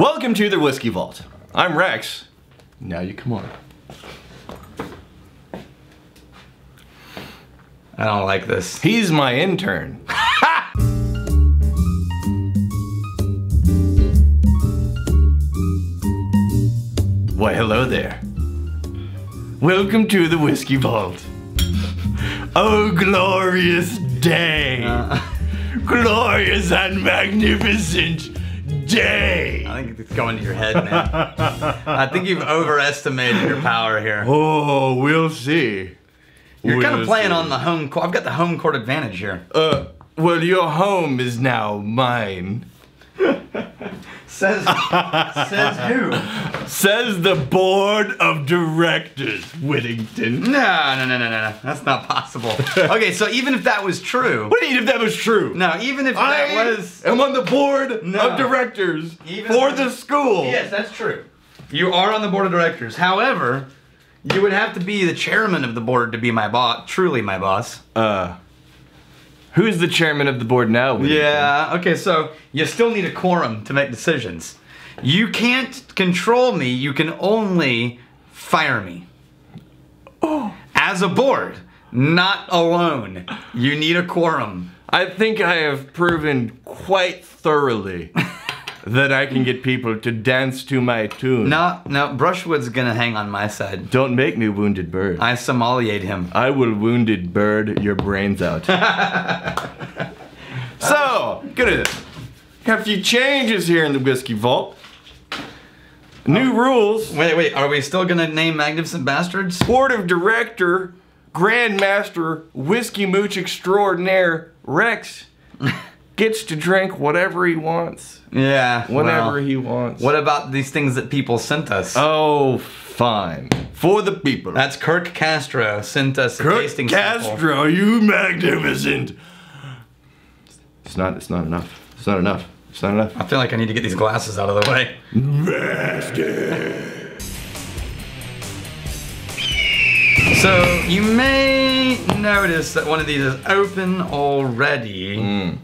Welcome to the Whiskey Vault. I'm Rex. Now you come on. I don't like this. He's my intern. Why, hello there. Welcome to the Whiskey Vault. Oh, glorious day. Glorious and magnificent day. I think it's going to your head, man. I think you've overestimated your power here. Oh, we'll see. You're kind of playing on the home court. I've got the home court advantage here. Well, your home is now mine. Says who? Says the board of directors, Whittington. No. That's not possible. Okay, so even if that was true. What do you mean if that was true? No, even if that was. I'm on the board of directors for the school. Yes, that's true. You are on the board of directors. However, you would have to be the chairman of the board to be my boss, truly my boss. Who's the chairman of the board now, Whittington? Yeah, okay, so you still need a quorum to make decisions. You can't control me, you can only fire me. Oh. As a board, not alone. You need a quorum. I think I have proven quite thoroughly that I can get people to dance to my tune. No, Brushwood's gonna hang on my side. Don't make me wounded bird. I sommelier him. I will wounded bird your brains out. So, good at this. Got a few changes here in the Whiskey Vault. New rules. Wait, are we still gonna name Magnificent Bastards? Board of Director, Grandmaster, Whiskey Mooch Extraordinaire, Rex, gets to drink whatever he wants. Yeah. Whenever he wants. What about these things that people sent us? Oh, fine. For the people. That's Kirk Castro sent us a tasting sample. Castro, you magnificent. It's not enough. It's not enough. It's not enough. I feel like I need to get these glasses out of the way. Master. So, you may notice that one of these is open already.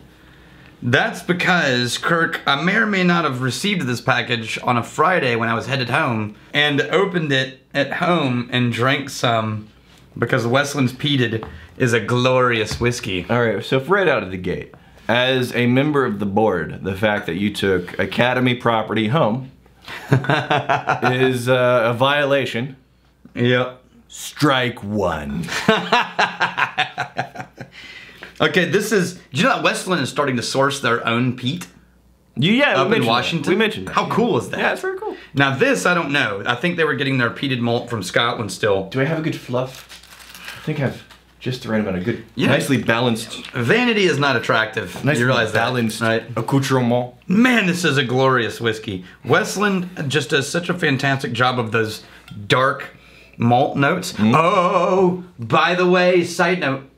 That's because Kirk, I may or may not have received this package on a Friday when I was headed home and opened it at home and drank some because Westland's Peated is a glorious whiskey. All right, so right out of the gate, as a member of the board, the fact that you took Academy property home is a violation. Yep. Strike one. Okay, this is, do you know that Westland is starting to source their own peat? Yeah, up in Washington? We mentioned that. How cool is that? Yeah, it's very cool. Now this, I don't know. I think they were getting their peated malt from Scotland still. Do I have a good fluff? I think I've just the right amount of good, nicely balanced. Vanity is not attractive. Nicely you realize balanced, that, right? Accoutrement. Man, this is a glorious whiskey. Westland just does such a fantastic job of those dark malt notes. Oh, by the way, side note.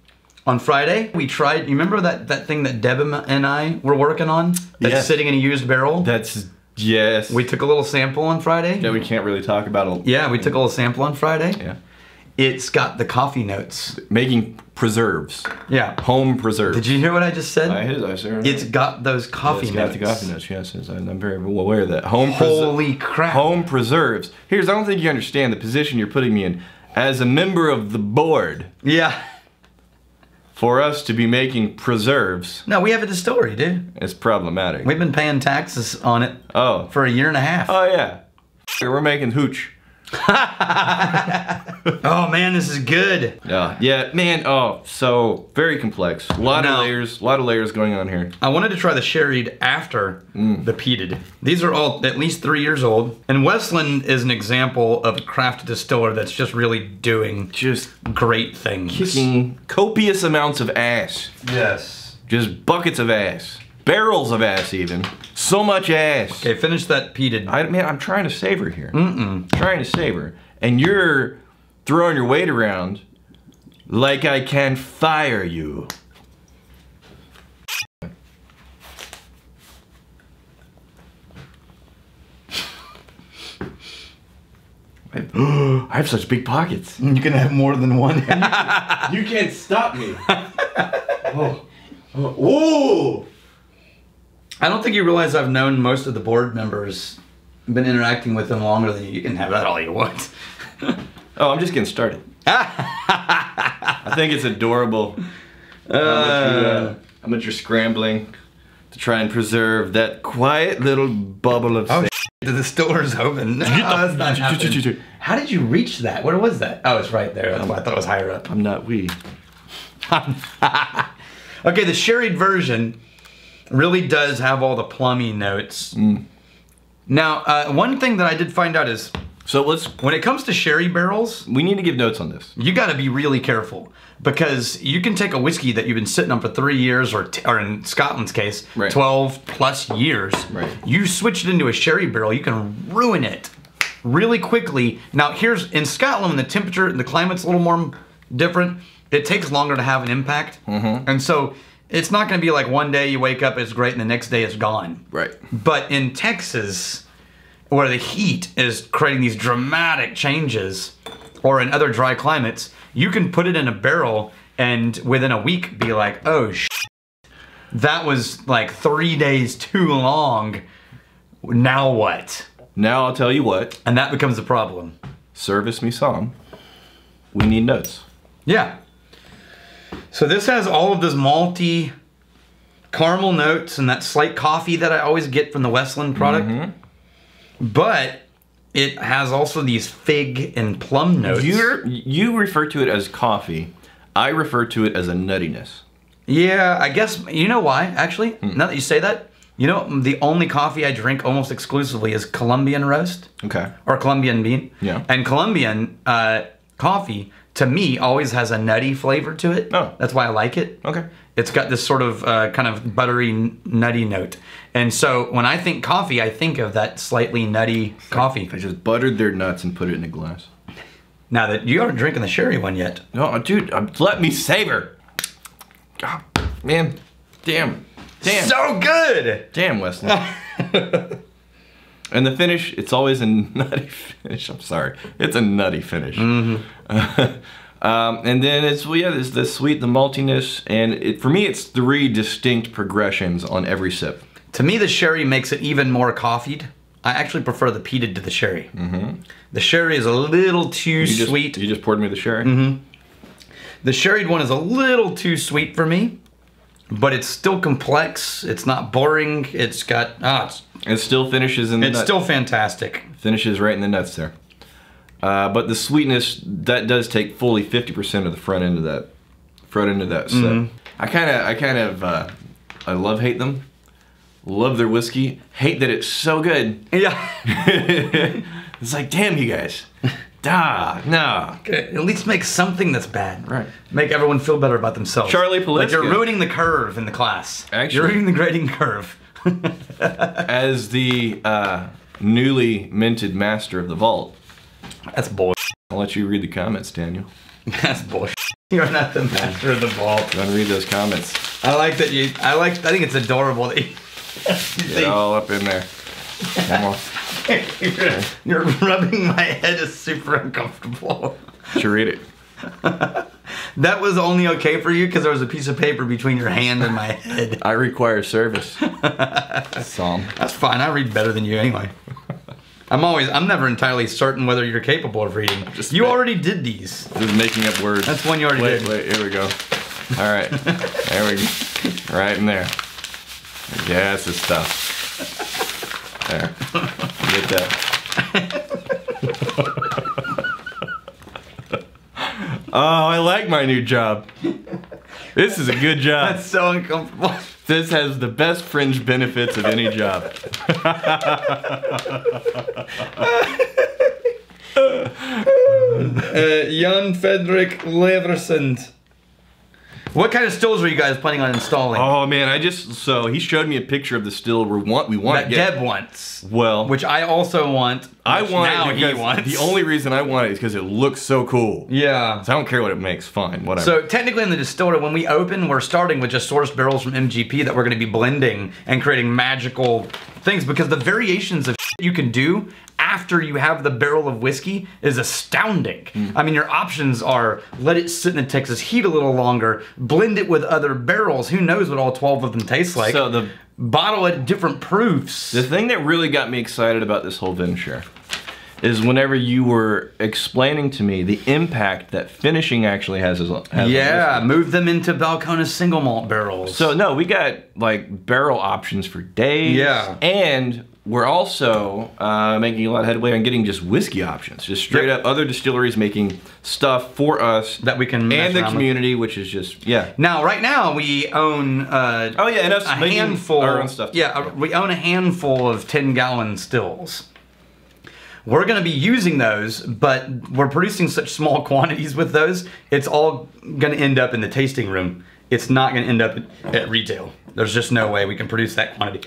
On Friday, we tried, you remember that thing that Deb and I were working on? That's sitting in a used barrel? Yes. We took a little sample on Friday. Yeah, we can't really talk about it. Yeah, we took a little sample on Friday. Yeah. It's got the coffee notes. Making preserves. Yeah. Home preserves. Did you hear what I just said? I sure. It's got those coffee notes. It's got the coffee notes, yes. I'm very well aware of that. Holy crap. Home preserves. I don't think you understand the position you're putting me in. As a member of the board. Yeah. For us to be making preserves. No, we have a distillery, dude. It's problematic. We've been paying taxes on it for a year and a half. Oh, yeah. We're making hooch. Oh, man, this is good. Yeah, man, so very complex. A lot of layers going on here. I wanted to try the sherried after the peated. These are all at least 3 years old. And Westland is an example of a craft distiller that's just really doing great things. Kicking copious amounts of ass. Yes. Just buckets of ass. Barrels of ass even. So much ass. Okay, finish that peated. Man, I'm trying to savor here. Trying to savor. And you're throwing your weight around like I can fire you. I have such big pockets. You can have more than one. You can't stop me. Oh. I don't think you realize I've known most of the board members been interacting with them longer than you can have that all you want. Oh, I'm just getting started. I think it's adorable how much you're scrambling to try and preserve that quiet little bubble of the distiller's open. No, that's not happening. How did you reach that? Where was that? Oh, it's right there. That's why I thought it was higher up. I'm not we. Okay, the sherried version really does have all the plummy notes. Now, one thing that I did find out is, so when it comes to sherry barrels, we need to give notes on this. You got to be really careful, because you can take a whiskey that you've been sitting on for 3 years, or in Scotland's case, 12 plus years. Right. You switch it into a sherry barrel, you can ruin it really quickly. Now, in Scotland, when the temperature and the climate's a little more different, it takes longer to have an impact. And so it's not going to be like one day you wake up, it's great, and the next day it's gone. Right. But in Texas, where the heat is creating these dramatic changes, or in other dry climates, you can put it in a barrel and within a week be like, oh shit, that was like 3 days too long. Now what? Now I'll tell you what. And that becomes a problem. Service me some. We need notes. Yeah. So this has all of this malty caramel notes and that slight coffee that I always get from the Westland product. But it has also these fig and plum notes. You refer to it as coffee. I refer to it as a nuttiness. Yeah, I guess, you know why, actually? Now that you say that, you know, the only coffee I drink almost exclusively is Colombian roast. Okay. Or Colombian bean. Yeah. And Colombian coffee, to me, always has a nutty flavor to it. Oh. That's why I like it. Okay. It's got this sort of kind of buttery, nutty note. And so when I think coffee, I think of that slightly nutty coffee. I just buttered their nuts and put it in a glass. Now that you aren't drinking the sherry one yet. No, dude, let me savor. God, man, damn. So good! Damn, Westland. And the finish, it's always a nutty finish. I'm sorry. It's a nutty finish. And then it's the sweet, the maltiness, and for me, it's 3 distinct progressions on every sip. To me, the sherry makes it even more coffeed. I actually prefer the peated to the sherry. The sherry is a little too sweet. You just poured me the sherry? The sherried one is a little too sweet for me, but it's still complex. It's not boring. It's got, it still finishes in the nuts. It's still fantastic. Finishes right in the nuts there. But the sweetness, that does take fully 50% of the front end of that sip. I love-hate them. Love their whiskey. Hate that it's so good. Yeah. It's like, damn you guys. No. Okay, at least make something that's bad. Right. Make everyone feel better about themselves. Charlie Paleska. Like you're ruining the curve in the class. Actually. You're ruining the grading curve. As the newly minted master of the vault. That's bullshit. I'll let you read the comments, Daniel. That's bullshit. You're not the master of the vault. Go and read those comments. I think it's adorable that you Get all up in there. Come on. You're rubbing my head is super uncomfortable. Should you read it? That was only okay for you because there was a piece of paper between your hand and my head. I require service. Psalm. That's fine. I read better than you anyway. I'm never entirely certain whether you're capable of reading. You already did these. Just making up words. That's one you already did. Wait, here we go. All right. There we go. Right in there. Yeah, that's the stuff. There. Get that. Oh, I like my new job. This is a good job. That's so uncomfortable. This has the best fringe benefits of any job. Jan Fredrik Leversund. What kind of stills were you guys planning on installing? Oh man, so he showed me a picture of the still we want that Deb wants. Well, which I also want. I want now it because he wants. The only reason I want it is because it looks so cool. Yeah. So I don't care what it makes. Fine, whatever. So technically in the distillery, when we open, we're starting with just sourced barrels from MGP that we're going to be blending and creating magical things, because the variations of shit you can do after you have the barrel of whiskey is astounding. I mean, your options are let it sit in the Texas heat a little longer, blend it with other barrels. Who knows what all 12 of them taste like? So the bottle at different proofs. The thing that really got me excited about this whole venture is whenever you were explaining to me the impact that finishing actually has yeah, move them into Balcones single malt barrels. So no, we got like barrel options for days. Yeah. And we're also making a lot of headway on getting just whiskey options. Just straight up other distilleries making stuff for us. That we can and the community, which is just, yeah. Now, right now, we own and us a handful. Our own stuff. Yeah, we own a handful of 10-gallon stills. We're going to be using those, but we're producing such small quantities with those, it's all going to end up in the tasting room. It's not going to end up at retail. There's just no way we can produce that quantity.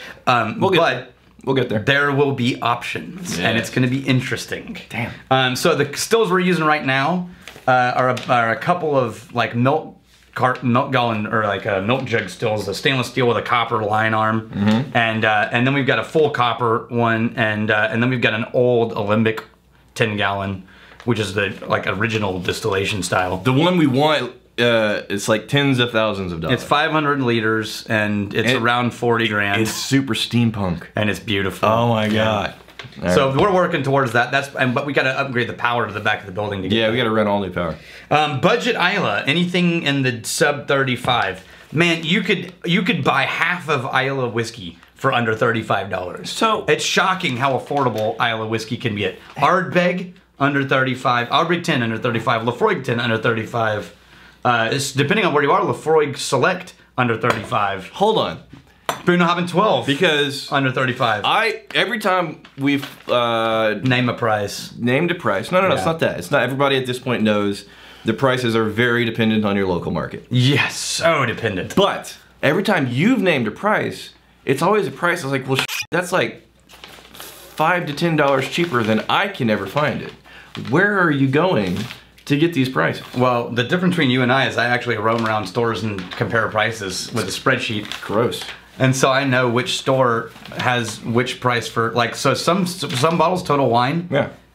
We'll get there. There will be options, and it's going to be interesting. Damn. So the stills we're using right now are a couple of like milk gallon or like milk jug stills, a stainless steel with a copper line arm, and then we've got a full copper one, and then we've got an old alembic 10-gallon, which is the like original distillation style. The one we want. It's like tens of thousands of dollars. It's 500 liters and it's around 40 grand. It's super steampunk. And it's beautiful. Oh my God. So we're working towards that. But we got to upgrade the power to the back of the building to get we got to run all new power. Budget Isla, anything in the sub 35. Man, you could buy half of Isla whiskey for under $35. So it's shocking how affordable Isla whiskey can be. Ardbeg under 35, Ardbeg 10 under 35, Lafroig 10 under 35. It's depending on where you are, Lafroig Select under 35. Hold on. Brunohaven 12 because under 35. Every time we've named a price. No, it's not that. It's not. Everybody at this point knows the prices are very dependent on your local market. Yes, so dependent. But every time you've named a price, it's always a price that's like, well, that's like $5 to $10 cheaper than I can ever find it. Where are you going to get these prices? Well, the difference between you and I is I actually roam around stores and compare prices with a spreadsheet. Gross. And so I know which store has which price for, like, so some bottles Total Wine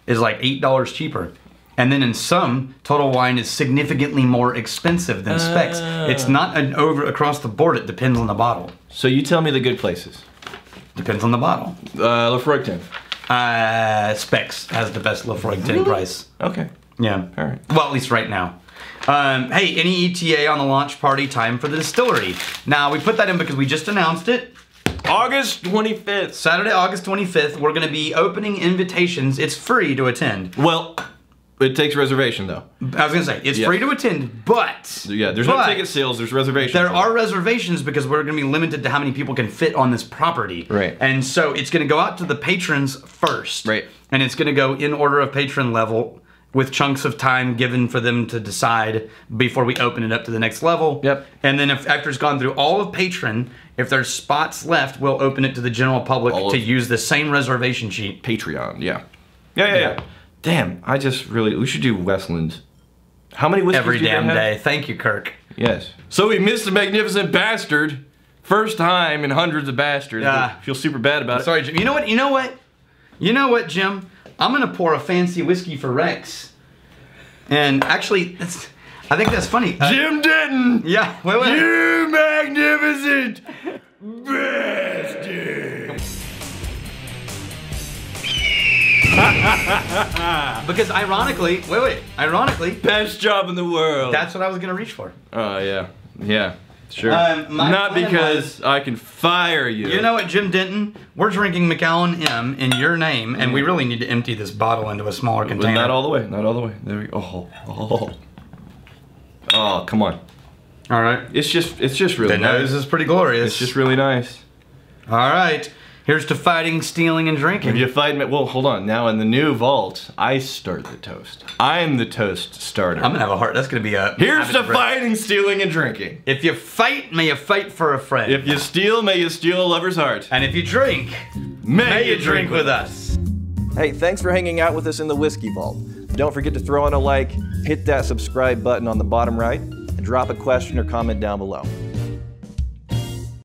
is like $8 cheaper. And then in some, Total Wine is significantly more expensive than Specs. It's not an across the board, it depends on the bottle. So you tell me the good places. Depends on the bottle. Lafroig 10. Specs has the best Lafroig 10 price. Okay. Yeah. All right. Well, at least right now. Hey, any ETA on the launch party time for the distillery? Now, we put that in because we just announced it. August 25th. Saturday, August 25th, we're going to be opening invitations. It's free to attend. Well, it takes reservation, though. I was going to say, it's free to attend, but... Yeah, there's no ticket sales, there's reservations. There are reservations because we're going to be limited to how many people can fit on this property. Right. And so it's going to go out to the patrons first. Right. And it's going to go in order of patron level, with chunks of time given for them to decide before we open it up to the next level. Yep. And then after it's gone through all of patron, if there's spots left, we'll open it to the general public to use the same reservation sheet. Patreon, yeah. Damn, we should do Westland. How many whiskeys every damn day. Thank you, Kirk. Yes. So we missed a magnificent bastard. First time in hundreds of bastards. I feel super bad about it. Sorry, Jim. You know what, Jim? I'm gonna pour a fancy whiskey for Rex. And actually, I think that's funny. Jim Denton! Yeah, wait. You magnificent bastard! Because ironically, best job in the world. That's what I was gonna reach for. Oh, yeah. Sure. Not because I can fire you. You know what, Jim Denton? We're drinking Macallan M in your name, and we really need to empty this bottle into a smaller container. Not all the way. There we go. Oh, come on. All right. It's just really nice. The nose is pretty glorious. It's just really nice. All right. Here's to fighting, stealing, and drinking. If you fight me, well, hold on. Now in the new vault, I start the toast. I'm the toast starter. I'm gonna have a heart. That's gonna be a. Here's to fighting, stealing, and drinking. If you fight, may you fight for a friend. If you steal, may you steal a lover's heart. And if you drink, may you drink with us. Hey, thanks for hanging out with us in the Whiskey Vault. Don't forget to throw in a like, hit that subscribe button on the bottom right, and drop a question or comment down below.